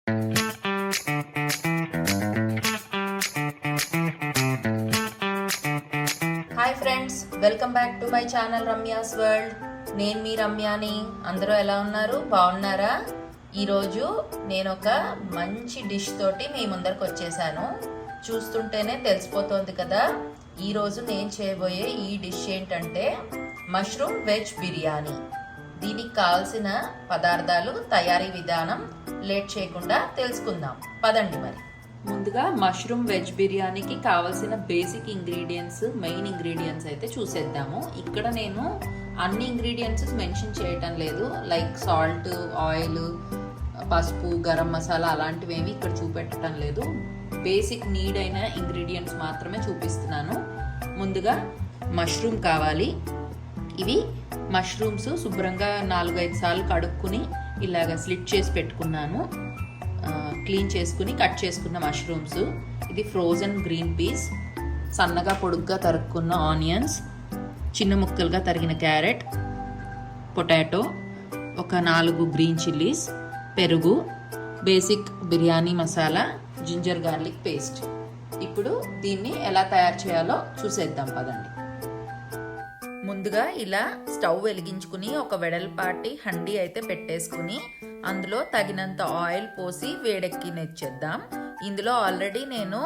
Hi friends, welcome back to my channel Ramya's world. నేను మీ రమ్యాని. అందరూ ఎలా ఉన్నారు? బాగున్నారా? ఈరోజు నేను ఒక మంచి డిష్ తోటి మీ ముందరకు వచ్చేసాను. చూస్తుంటేనే తెలిసిపోతుంది కదా. ఈరోజు నేను చేయబోయే ఈ డిష్ ఏంటంటే మష్రూమ్ వెజ్ బిర్యానీ. దీనికి కావాల్సిన పదార్థాలు, తయారీ విధానం లేట్ చేయకుండా తెలుసుకుందాం. పదండి మరి. ముందుగా మష్రూమ్ వెజ్ బిర్యానీకి కావాల్సిన బేసిక్ ఇంగ్రీడియంట్స్, మెయిన్ ఇంగ్రీడియంట్స్ అయితే చూసేద్దాము. ఇక్కడ నేను అన్ని ఇంగ్రీడియంట్స్ మెన్షన్ చేయటం లేదు. లైక్ సాల్ట్, ఆయిల్, పసుపు, గరం మసాలా అలాంటివి ఏమి ఇక్కడ చూపెట్టడం లేదు. బేసిక్ నీడ్ అయిన ఇంగ్రీడియంట్స్ మాత్రమే చూపిస్తున్నాను. ముందుగా మష్రూమ్ కావాలి. ఇవి మష్రూమ్స్ శుభ్రంగా 4-5 సార్లు కడుక్కుని ఇలాగ స్లిట్ చేసి పెట్టుకున్నాను. క్లీన్ చేసుకుని కట్ చేసుకున్న మష్రూమ్స్. ఇది ఫ్రోజన్ గ్రీన్ పీస్, సన్నగా పొడుగ్గా తరుక్కున్న ఆనియన్స్, చిన్న ముక్కలుగా తరిగిన క్యారెట్, పొటాటో, ఒక 4 గ్రీన్ చిల్లీస్, పెరుగు, basic biryani masala, ginger garlic paste. ఇప్పుడు దీన్ని ఎలా తయారు చేయాలో చూసేద్దాం పదండి. ముందుగా ఇలా స్టవ్ వెలిగించుకుని ఒక వెడల్పాటి హండీ అయితే పెట్టేసుకుని అందులో తగినంత ఆయిల్ పోసి వేడెక్కినిచ్చేద్దాం. ఇందులో ఆల్రెడీ నేను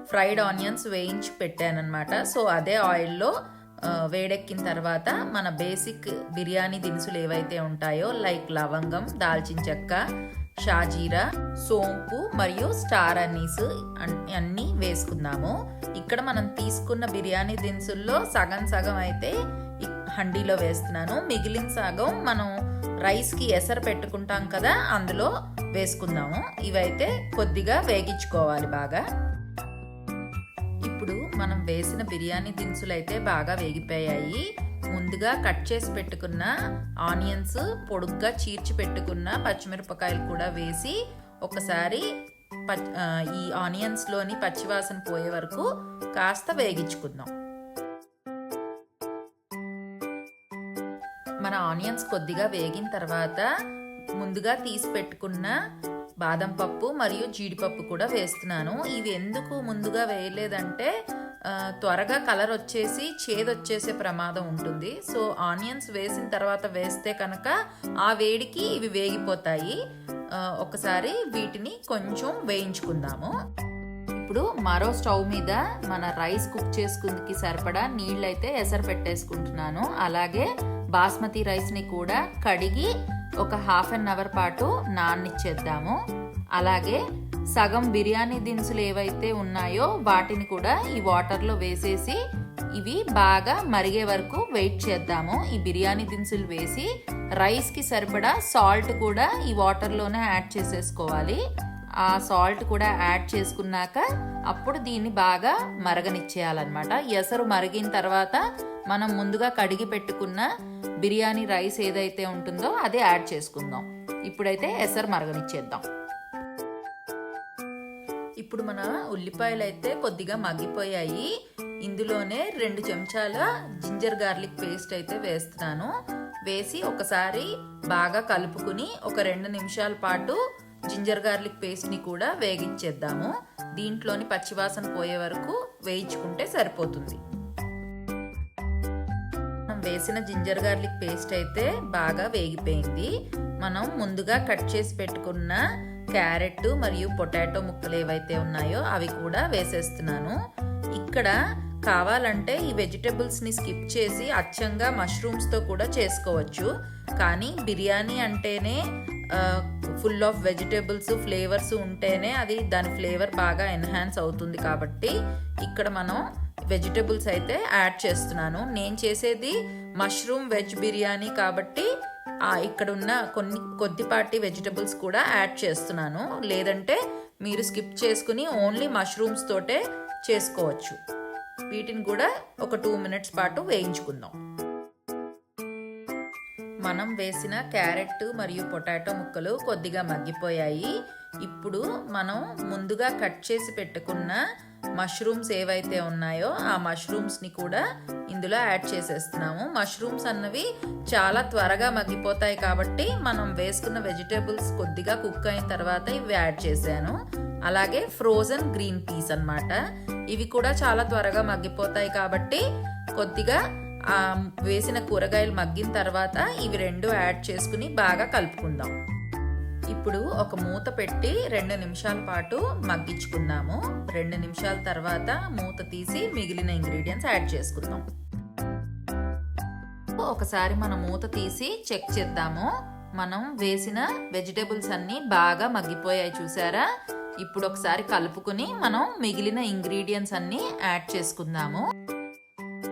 ఫ్రైడ్ ఆనియన్స్ వేయించి పెట్టానన్నమాట. సో అదే ఆయిల్లో వేడెక్కిన తర్వాత మన బేసిక్ బిర్యానీ దినుసులు ఏవైతే ఉంటాయో లైక్ లవంగం, దాల్చిన చెక్క, షాజీరా, సోంపు మరియు స్టార్ అనీస్ అన్నీ వేసుకుందాము. ఇక్కడ మనం తీసుకున్న బిర్యానీ దినుసుల్లో సగం సగం అయితే హండీలో వేస్తున్నాను. మిగిలిన సగం మనం రైస్కి ఎసరు పెట్టుకుంటాం కదా, అందులో వేసుకుందాము. ఇవైతే కొద్దిగా వేగించుకోవాలి బాగా. ఇప్పుడు మనం వేసిన బిర్యానీ దినుసులు అయితే బాగా వేగిపోయాయి. ముందుగా కట్ చేసి పెట్టుకున్న ఆనియన్స్, పొడుగ్గా చీర్చి పెట్టుకున్న పచ్చిమిరపకాయలు కూడా వేసి ఒకసారి ఈ ఆనియన్స్లోని పచ్చివాసన పోయే వరకు కాస్త వేగించుకుందాం. మన ఆనియన్స్ కొద్దిగా వేగిన తర్వాత ముందుగా తీసి పెట్టుకున్న బాదం పప్పు మరియు జీడిపప్పు కూడా వేస్తున్నాను. ఇవి ఎందుకు ముందుగా వేయలేదంటే త్వరగా కలర్ వచ్చేసి చేదొచ్చేసే ప్రమాదం ఉంటుంది. సో ఆనియన్స్ వేసిన తర్వాత వేస్తే కనుక ఆ వేడికి ఇవి వేగిపోతాయి. ఒకసారి వీటిని కొంచెం వేయించుకుందాము. ఇప్పుడు మరో స్టవ్ మీద మన రైస్ కుక్ చేసుకుందికి సరిపడా నీళ్ళైతే ఎసరు పెట్టేసుకుంటున్నాను. అలాగే బాస్మతి రైస్ని కూడా కడిగి ఒక ½ అన్ అవర్ పాటు నాననిచ్చేద్దాము. అలాగే సగం బిర్యానీ దినుసులు ఏవైతే ఉన్నాయో వాటిని కూడా ఈ వాటర్లో వేసేసి ఇవి బాగా మరిగే వరకు వెయిట్ చేద్దాము. ఈ బిర్యానీ దినుసులు వేసి రైస్కి సరిపడా సాల్ట్ కూడా ఈ వాటర్లోనే యాడ్ చేసేసుకోవాలి. ఆ సాల్ట్ కూడా యాడ్ చేసుకున్నాక అప్పుడు దీన్ని బాగా మరగనిచ్చేయాలన్నమాట. ఎసరు మరిగిన తర్వాత మనం ముందుగా కడిగి పెట్టుకున్న బిర్యానీ రైస్ ఏదైతే ఉంటుందో అది యాడ్ చేసుకుందాం. ఇప్పుడైతే ఎసరు మరగనిచ్చేద్దాం. ఇప్పుడు మన ఉల్లిపాయలు అయితే కొద్దిగా మగ్గిపోయాయి. ఇందులోనే 2 చెంచాల జింజర్ గార్లిక్ పేస్ట్ అయితే వేస్తున్నాను. వేసి ఒకసారి బాగా కలుపుకుని ఒక 2 నిమిషాల పాటు జింజర్ గార్లిక్ పేస్ట్ ని కూడా వేగించేద్దాము. దీంట్లోని పచ్చివాసన పోయే వరకు వేయించుకుంటే సరిపోతుంది. మనం వేసిన జింజర్ గార్లిక్ పేస్ట్ అయితే బాగా వేగిపోయింది. మనం ముందుగా కట్ చేసి పెట్టుకున్న క్యారెట్ మరియు పొటాటో ముక్కలు ఏవైతే ఉన్నాయో అవి కూడా వేసేస్తున్నాను. ఇక్కడ కావాలంటే ఈ వెజిటబుల్స్ ని స్కిప్ చేసి అచ్చంగా మష్రూమ్స్ తో కూడా చేసుకోవచ్చు. కానీ బిర్యానీ అంటేనే ఫుల్ ఆఫ్ వెజిటబుల్స్, ఫ్లేవర్స్ ఉంటేనే అది దాని ఫ్లేవర్ బాగా ఎన్హాన్స్ అవుతుంది. కాబట్టి ఇక్కడ మనం వెజిటబుల్స్ అయితే యాడ్ చేస్తున్నాను. నేను చేసేది మష్రూమ్ వెజ్ బిర్యానీ కాబట్టి ఇక్కడ ఉన్న కొద్దిపాటి వెజిటబుల్స్ కూడా యాడ్ చేస్తున్నాను. లేదంటే మీరు స్కిప్ చేసుకుని ఓన్లీ మష్రూమ్స్ తోటే చేసుకోవచ్చు. వీటిని కూడా ఒక 2 మినిట్స్ పాటు వేయించుకుందాం. మనం వేసిన క్యారెట్ మరియు పొటాటో ముక్కలు కొద్దిగా మగ్గిపోయాయి. ఇప్పుడు మనం ముందుగా కట్ చేసి పెట్టుకున్న మష్రూమ్స్ ఏవైతే ఉన్నాయో ఆ మష్రూమ్స్ని కూడా ఇందులో యాడ్ చేసేస్తున్నాము. మష్రూమ్స్ అన్నవి చాలా త్వరగా మగ్గిపోతాయి కాబట్టి మనం వేసుకున్న వెజిటేబుల్స్ కొద్దిగా కుక్ అయిన తర్వాత ఇవి యాడ్ చేశాను. అలాగే ఫ్రోజన్ గ్రీన్ పీస్ అన్నమాట. ఇవి కూడా చాలా త్వరగా మగ్గిపోతాయి కాబట్టి కొద్దిగా వేసిన కూరగాయలు మగ్గిన తర్వాత ఇవి రెండు యాడ్ చేసుకుని బాగా కలుపుకుందాం. ఇప్పుడు ఒక మూత పెట్టి 2 నిమిషాల పాటు మగ్గించుకుందాము. 2 నిమిషాల తర్వాత మూత తీసి మిగిలిన ఇంగ్రీడియంట్స్ యాడ్ చేసుకుందాం. ఒకసారి మనం మూత తీసి చెక్ చేద్దాము. మనం వేసిన వెజిటేబుల్స్ అన్ని బాగా మగ్గిపోయాయి చూసారా. ఇప్పుడు ఒకసారి కలుపుకుని మనం మిగిలిన ఇంగ్రీడియంట్స్ అన్ని యాడ్ చేసుకుందాము.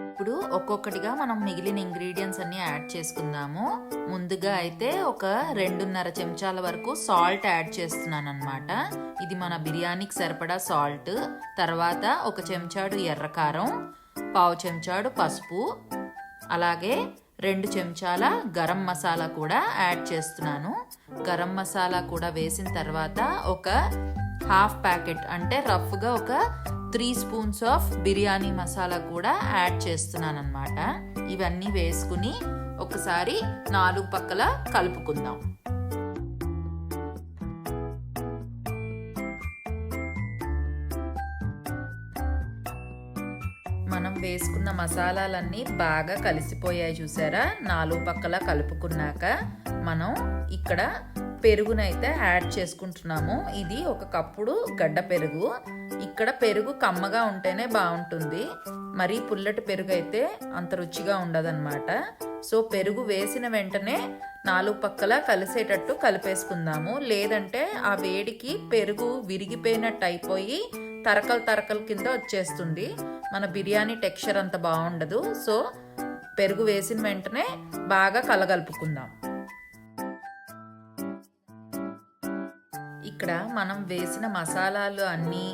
ఇప్పుడు ఒక్కొక్కటిగా మనం మిగిలిన ఇంగ్రీడియంట్స్ అన్ని యాడ్ చేసుకుందాము. ముందుగా అయితే ఒక 2.5 చెంచాల వరకు సాల్ట్ యాడ్ చేస్తున్నాను అనమాట. ఇది మన బిర్యానీకి సరిపడా సాల్ట్. తర్వాత 1 చెంచాడు ఎర్రకారం, 1/2 చెంచాడు పసుపు, అలాగే 2 చెంచాల గరం మసాలా కూడా యాడ్ చేస్తున్నాను. గరం మసాలా కూడా వేసిన తర్వాత ఒక 1/2 ప్యాకెట్ అంటే రఫ్గా ఒక 3 స్పూన్స్ ఆఫ్ బిర్యానీ మసాలా కూడా యాడ్ చేస్తున్నాను అనమాట. ఇవన్నీ వేసుకుని ఒకసారి 4 పక్కల కలుపుకుందాం. మనం వేసుకున్న మసాలాలన్నీ బాగా కలిసిపోయాయి చూసారా. 4 పక్కల కలుపుకున్నాక మనం ఇక్కడ పెరుగునైతే యాడ్ చేసుకుంటున్నాము. ఇది 1 కప్పుడు గడ్డ పెరుగు. ఇక్కడ పెరుగు కమ్మగా ఉంటేనే బాగుంటుంది, మరి పుల్లటి పెరుగు అయితే అంత రుచిగా ఉండదన్నమాట. సో పెరుగు వేసిన వెంటనే 4 పక్కల కలిసేటట్టు కలిపేసుకుందాము. లేదంటే ఆ వేడికి పెరుగు విరిగిపోయినట్టు అయిపోయి తరకలు కింద వచ్చేస్తుంది. మన బిర్యానీ టెక్స్చర్ అంత బాగుండదు. సో పెరుగు వేసిన వెంటనే బాగా కలగలుపుకుందాం. ఇక్కడ మనం వేసిన మసాలాలు అన్నీ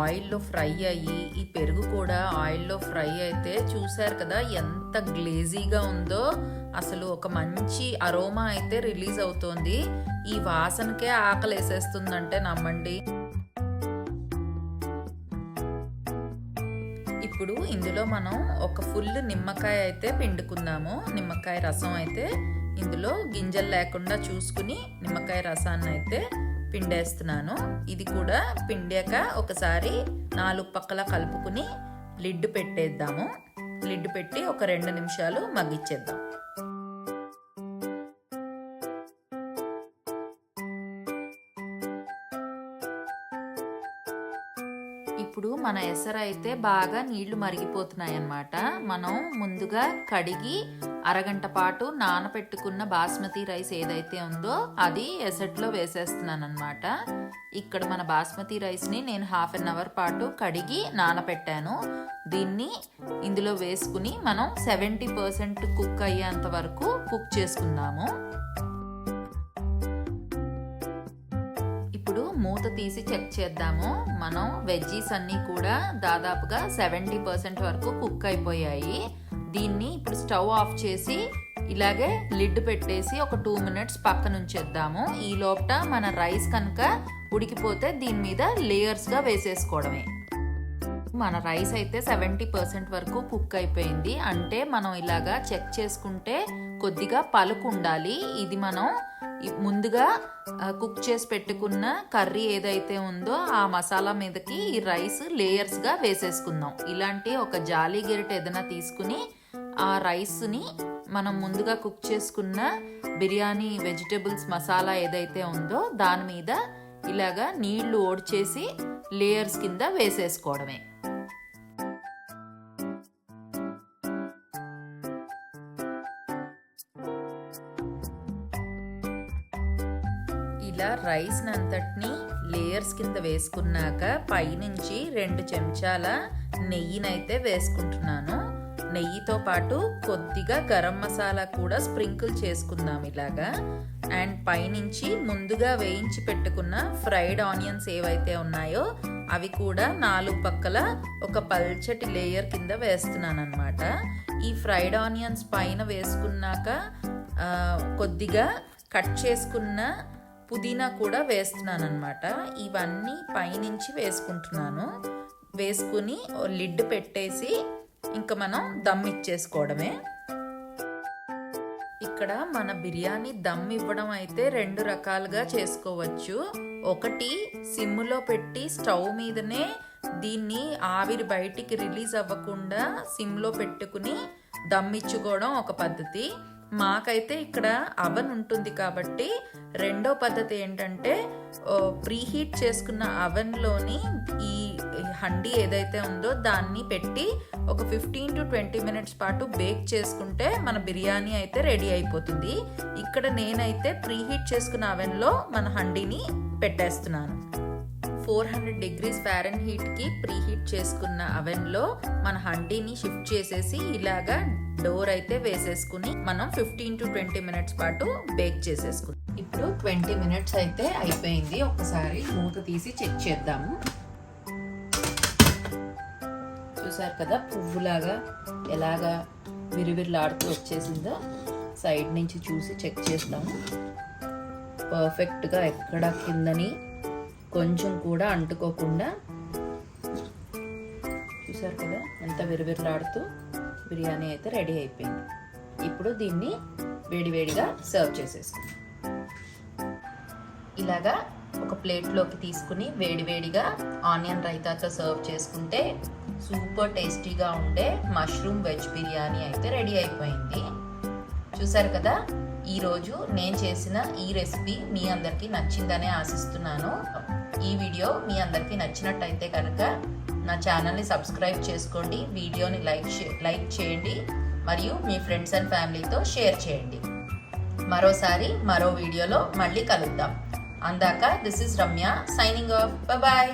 ఆయిల్లో ఫ్రై అయ్యి ఈ పెరుగు కూడా ఆయిల్లో ఫ్రై అయితే చూసారు కదా ఎంత గ్లేజీగా ఉందో. అసలు ఒక మంచి అరోమా అయితే రిలీజ్ అవుతోంది. ఈ వాసనకే ఆకలి వేసేస్తుందంటే నమ్మండి. ఇప్పుడు ఇందులో మనం ఒక ఫుల్ నిమ్మకాయ అయితే పిండుకుందాము. నిమ్మకాయ రసం అయితే ఇందులో గింజలు లేకుండా చూసుకుని నిమ్మకాయ రసాన్ని అయితే పిండేస్తున్నాను. ఇది కూడా పిండాక ఒకసారి 4 పక్కల కలుపుకుని లిడ్ పెట్టేద్దాము. లిడ్ పెట్టి ఒక 2 నిమిషాలు మగ్గిచ్చేద్దాం. ఇప్పుడు మన ఎసరు అయితే బాగా నీళ్లు మరిగిపోతున్నాయి అన్నమాట. మనం ముందుగా కడిగి అరగంట పాటు నానపెట్టుకున్న బాస్మతి రైస్ ఏదైతే ఉందో అది ఎసట్లో వేసేస్తున్నాను అనమాట. ఇక్కడ మన బాస్మతి రైస్ని నేను 1/2 అవర్ పాటు కడిగి నానపెట్టాను. దీన్ని ఇందులో వేసుకుని మనం 70% కుక్ అయ్యేంత వరకు కుక్ చేసుకుందాము. ఇప్పుడు మూత తీసి చెక్ చేద్దాము. మనం వెజ్జీస్ అన్నీ కూడా దాదాపుగా 70% వరకు కుక్ అయిపోయాయి. దీన్ని ఇప్పుడు స్టవ్ ఆఫ్ చేసి ఇలాగే లిడ్ పెట్టేసి ఒక 2 మినిట్స్ పక్కన ఉంచేద్దాము. ఈ లోపల మన రైస్ కనుక ఉడికిపోతే దీని మీద లేయర్స్గా వేసేసుకోవడమే. మన రైస్ అయితే 70% వరకు కుక్ అయిపోయింది. అంటే మనం ఇలాగా చెక్ చేసుకుంటే కొద్దిగా పలుకు ఉండాలి. ఇది మనం ముందుగా కుక్ చేసి పెట్టుకున్న కర్రీ ఏదైతే ఉందో ఆ మసాలా మీదకి ఈ రైస్ లేయర్స్గా వేసేసుకుందాం. ఇలాంటి ఒక జాలీ గెరిట ఏదైనా తీసుకుని ఆ రైస్ని మనం ముందుగా కుక్ చేసుకున్న బిర్యానీ వెజిటేబుల్స్ మసాలా ఏదైతే ఉందో దాని మీద ఇలాగా నీళ్లు ఓడ్చేసి లేయర్స్ కింద వేసేసుకోవడమే. ఇలా రైస్ అంతటిని లేయర్స్ కింద వేసుకున్నాక పైనుంచి 2 చెంచాల నెయ్యినైతే వేసుకుంటున్నాను. నెయ్యితో పాటు కొద్దిగా గరం మసాలా కూడా స్ప్రింకిల్ చేసుకుందాం ఇలాగా. అండ్ పైనుంచి ముందుగా వేయించి పెట్టుకున్న ఫ్రైడ్ ఆనియన్స్ ఏవైతే ఉన్నాయో అవి కూడా 4 పక్కల ఒక పల్చటి లేయర్ కింద వేస్తున్నాను అనమాట. ఈ ఫ్రైడ్ ఆనియన్స్ పైన వేసుకున్నాక కొద్దిగా కట్ చేసుకున్న పుదీనా కూడా వేస్తున్నాను అనమాట. ఇవన్నీ పైనుంచి వేసుకుంటున్నాను. వేసుకుని లిడ్ పెట్టేసి ఇంకా మనం దమ్ ఇచ్చేసుకోవడమే. ఇక్కడ మన బిర్యానీ దమ్ ఇవ్వడం అయితే 2 రకాలుగా చేసుకోవచ్చు. ఒకటి సిమ్లో పెట్టి స్టవ్ మీదనే దీన్ని ఆవిరి బయటికి రిలీజ్ అవ్వకుండా సిమ్లో పెట్టుకుని దమ్ ఇచ్చుకోవడం ఒక పద్ధతి. మాకైతే ఇక్కడ అవెన్ ఉంటుంది కాబట్టి రెండో పద్ధతి ఏంటంటే ప్రీహీట్ చేసుకున్న అవెన్లోని ఈ హండీ ఏదైతే ఉందో దాన్ని పెట్టి ఒక 15 to 20 minutes పాటు బేక్ చేసుకుంటే మన బిర్యానీ అయితే రెడీ అయిపోతుంది. ఇక్కడ నేనైతే ప్రీహీట్ చేసుకున్న అవెన్లో మన హండీని పెట్టేస్తున్నాను. 400 degrees Fahrenheit కి ప్రీహీట్ చేసుకున్న అవెన్లో మన హండీని షిఫ్ట్ చేసేసి ఇలాగా డోర్ అయితే వేసేసుకుని మనం 15 to 20 minutes పాటు బేక్ చేసేసుకున్నాం. ఇప్పుడు 20 minutes అయితే అయిపోయింది. ఒకసారి మూత తీసి చెక్ చేద్దాము. చూసారు కదా పువ్వులాగా ఎలాగా విరివిరిలాడుతూ వచ్చేసిందో. సైడ్ నుంచి చూసి చెక్ చేద్దాము. పర్ఫెక్ట్గా ఎక్కడ కిందని కొంచెం కూడా అంటుకోకుండా చూసారు కదా ఎంత విరివిరిలాడుతూ బిర్యానీ అయితే రెడీ అయిపోయింది. ఇప్పుడు దీన్ని వేడివేడిగా సర్వ్ చేసేసుకుందాం. ఇలాగా ఒక ప్లేట్లోకి తీసుకుని వేడివేడిగా ఆనియన్ రైతాతో సర్వ్ చేసుకుంటే సూపర్ టేస్టీగా ఉండే మష్రూమ్ వెజ్ బిర్యానీ అయితే రెడీ అయిపోయింది. చూసారు కదా, ఈరోజు నేను చేసిన ఈ రెసిపీ మీ అందరికీ నచ్చిందనే ఆశిస్తున్నాను. ఈ వీడియో మీ అందరికీ నచ్చినట్టయితే కనుక నా ఛానల్ని సబ్స్క్రైబ్ చేసుకోండి, వీడియోని లైక్ చేయండి, మరియు మీ ఫ్రెండ్స్ అండ్ ఫ్యామిలీతో షేర్ చేయండి. మరోసారి మరో వీడియోలో మళ్ళీ కలుద్దాం. అందాక this is Ramya signing off. Bye.